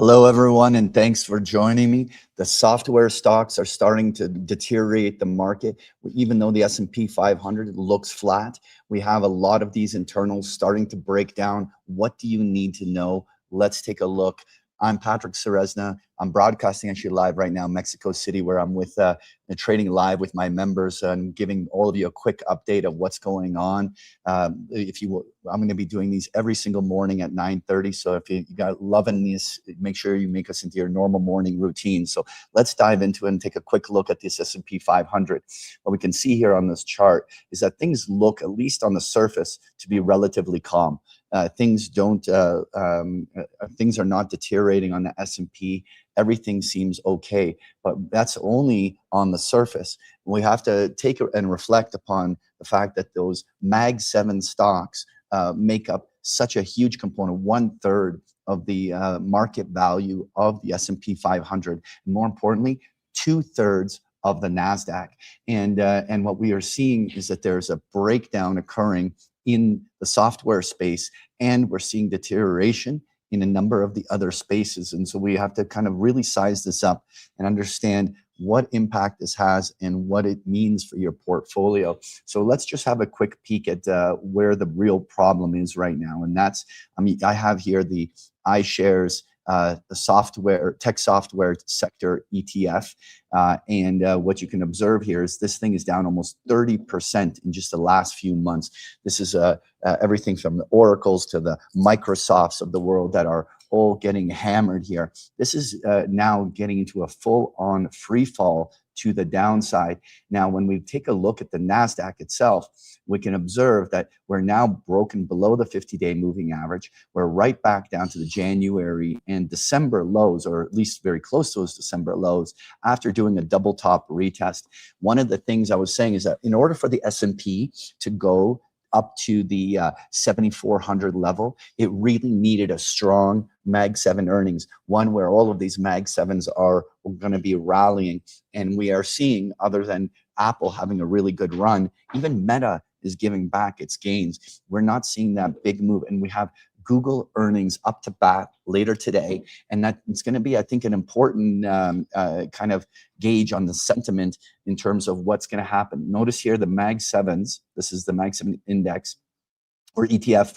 Hello, everyone, and thanks for joining me. The software stocks are starting to deteriorate the market. Even though the S&P 500 looks flat, we have a lot of these internals starting to break down. What do you need to know? Let's take a look. I'm Patrick Ceresna. I'm broadcasting actually live right now in Mexico City, where I'm with trading live with my members and giving all of you a quick update of what's going on. I'm going to be doing these every single morning at 9:30. So if you got loving this, make sure you make us into your normal morning routine. So let's dive into it and take a quick look at this S&P 500. What we can see here on this chart is that things look, at least on the surface, to be relatively calm. Things are not deteriorating on the S&P. Everything seems okay, but that's only on the surface. We have to take and reflect upon the fact that those Mag 7 stocks make up such a huge component, 1/3 of the market value of the S&P 500. More importantly, 2/3 of the NASDAQ. And what we are seeing is that there's a breakdown occurring in the software space, and we're seeing deterioration in a number of the other spaces. And so we have to kind of really size this up and understand what impact this has and what it means for your portfolio. So let's just have a quick peek at where the real problem is right now. And that's, I have here the iShares the tech software sector ETF. What you can observe here is this thing is down almost 30% in just the last few months. This is everything from the Oracles to the Microsofts of the world that are all getting hammered here. This is now getting into a full-on free fall to the downside. Now, when we take a look at the NASDAQ itself, we can observe that we're now broken below the 50-day moving average. We're right back down to the January and December lows, or at least very close to those December lows, after doing a double top retest. One of the things I was saying is that in order for the S&P to go up to the 7,400 level, it really needed a strong Mag 7 earnings, one where all of these Mag 7s are going to be rallying. And we are seeing, other than Apple having a really good run, even Meta is giving back its gains. We're not seeing that big move. And we have Google earnings up to bat later today. And that it's going to be, I think, an important kind of gauge on the sentiment in terms of what's going to happen. Notice here the Mag 7s. This is the Mag 7 index or ETF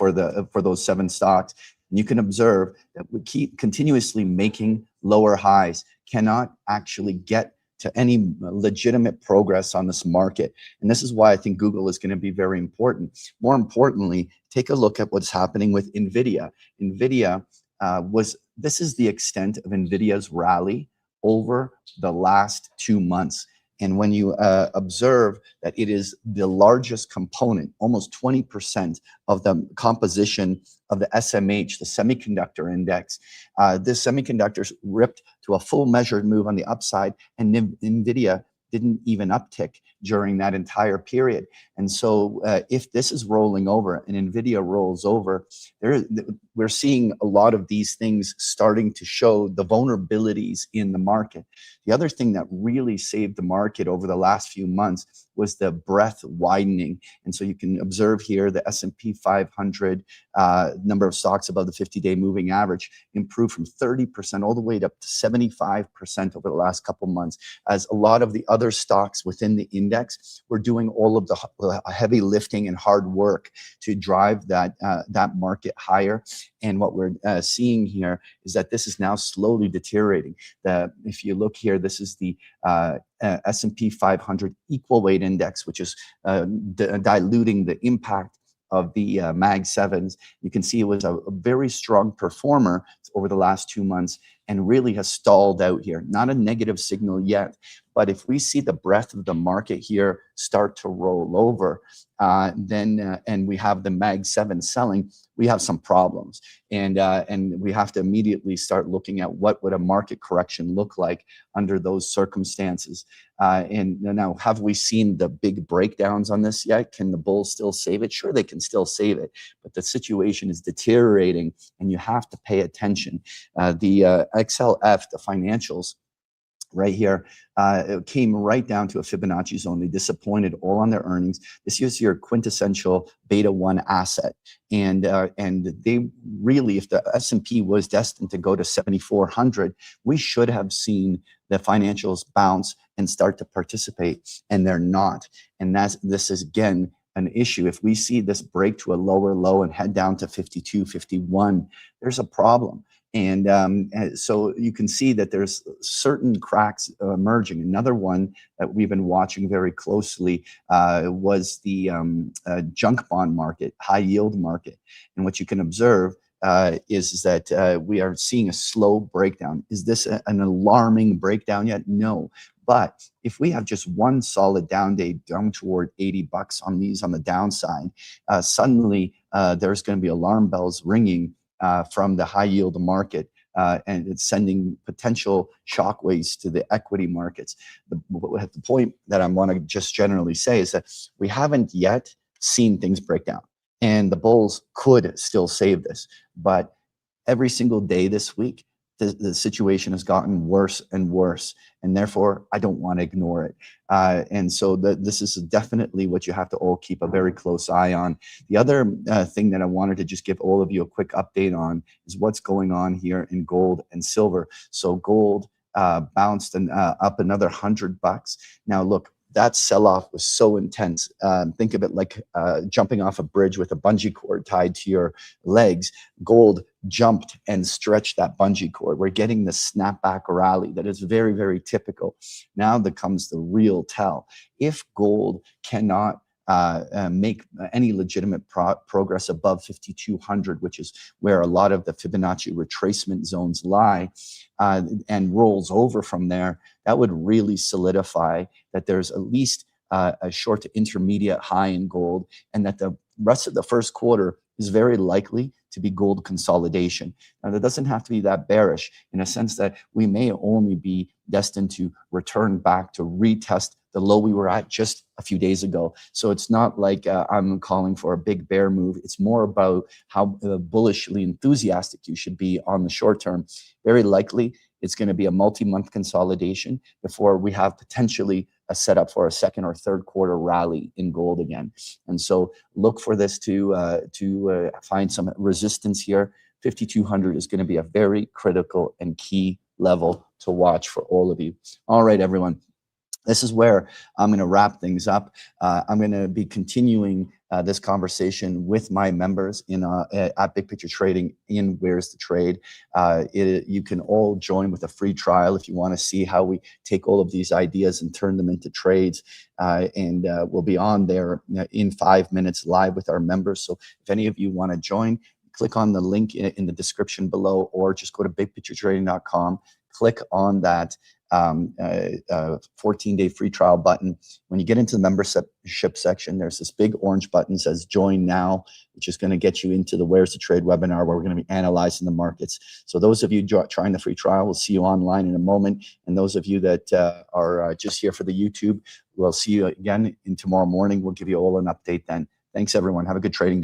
for those 7 stocks. And you can observe that we keep continuously making lower highs, cannot actually get to any legitimate progress on this market. And this is why I think Google is going to be very important. More importantly, take a look at what's happening with Nvidia. Nvidia this is the extent of Nvidia's rally over the last 2 months. And when you observe that it is the largest component, almost 20% of the composition of the SMH, the semiconductor index, this semiconductors ripped to a full measured move on the upside, and Nvidia didn't even uptick during that entire period. And so if this is rolling over and Nvidia rolls over, we're seeing a lot of these things starting to show the vulnerabilities in the market. The other thing that really saved the market over the last few months was the breadth widening. And so you can observe here the S&P 500 number of stocks above the 50-day moving average improved from 30% all the way up to 75% over the last couple months, as a lot of the other stocks within the index were doing all of the heavy lifting and hard work to drive that market higher. And what we're seeing here is that this is now slowly deteriorating. If you look here, this is the S&P 500 equal weight index, which is diluting the impact of the Mag 7s. You can see it was a very strong performer over the last 2 months and really has stalled out here. Not a negative signal yet, but if we see the breadth of the market here start to roll over, and we have the Mag 7 selling, we have some problems. And we have to immediately start looking at what would a market correction look like under those circumstances. And now, have we seen the big breakdowns on this yet? Can the bulls still save it? Sure, they can still save it, but the situation is deteriorating and you have to pay attention. The XLF, the financials, right here, it came right down to a Fibonacci zone. They disappointed all on their earnings. This is your quintessential beta 1 asset. And they really, if the S&P was destined to go to 7,400, we should have seen the financials bounce and start to participate, and they're not. And this is, again, an issue. If we see this break to a lower low and head down to 52, 51, there's a problem. And so you can see that there's certain cracks emerging. Another one that we've been watching very closely was the junk bond market, high yield market. And what you can observe is that we are seeing a slow breakdown. Is this an alarming breakdown yet? No. But if we have just one solid down day down toward 80 bucks on these on the downside, suddenly there's going to be alarm bells ringing from the high yield market, and it's sending potential shockwaves to the equity markets. The point that I want to just generally say is that we haven't yet seen things break down, and the bulls could still save this. But every single day this week, the situation has gotten worse and worse, and therefore I don't want to ignore it. And so this is definitely what you have to all keep a very close eye on. The other thing that I wanted to just give all of you a quick update on is what's going on here in gold and silver. So gold bounced and up another $100. Now look, that sell-off was so intense. Think of it like jumping off a bridge with a bungee cord tied to your legs. Gold jumped and stretched that bungee cord. We're getting the snapback rally that is very, very typical. Now there comes the real tell. If gold cannot make any legitimate progress above 5,200, which is where a lot of the Fibonacci retracement zones lie, and rolls over from there, that would really solidify that there's at least a short to intermediate high in gold, and that the rest of the first quarter is very likely to be gold consolidation. Now, that doesn't have to be that bearish, in a sense that we may only be destined to return back to retest the low we were at just a few days ago. So it's not like I'm calling for a big bear move. It's more about how bullishly enthusiastic you should be on the short term. Very likely, it's going to be a multi-month consolidation before we have potentially a setup for a second or third quarter rally in gold again. And so look for this to find some resistance here. 5,200 is going to be a very critical and key level to watch for all of you. All right, everyone. This is where I'm going to wrap things up. I'm going to be continuing this conversation with my members at Big Picture Trading in Where's the Trade. You can all join with a free trial if you want to see how we take all of these ideas and turn them into trades. And we'll be on there in 5 minutes live with our members. So if any of you want to join, click on the link in the description below, or just go to bigpicturetrading.com, click on that 14-day free trial button. When you get into the membership section, there's this big orange button that says join now, which is going to get you into the Where's the Trade webinar, where we're going to be analyzing the markets. So those of you trying the free trial, we'll see you online in a moment. And those of you that are just here for the YouTube, we'll see you again in tomorrow morning. We'll give you all an update then. Thanks, everyone. Have a good trading day.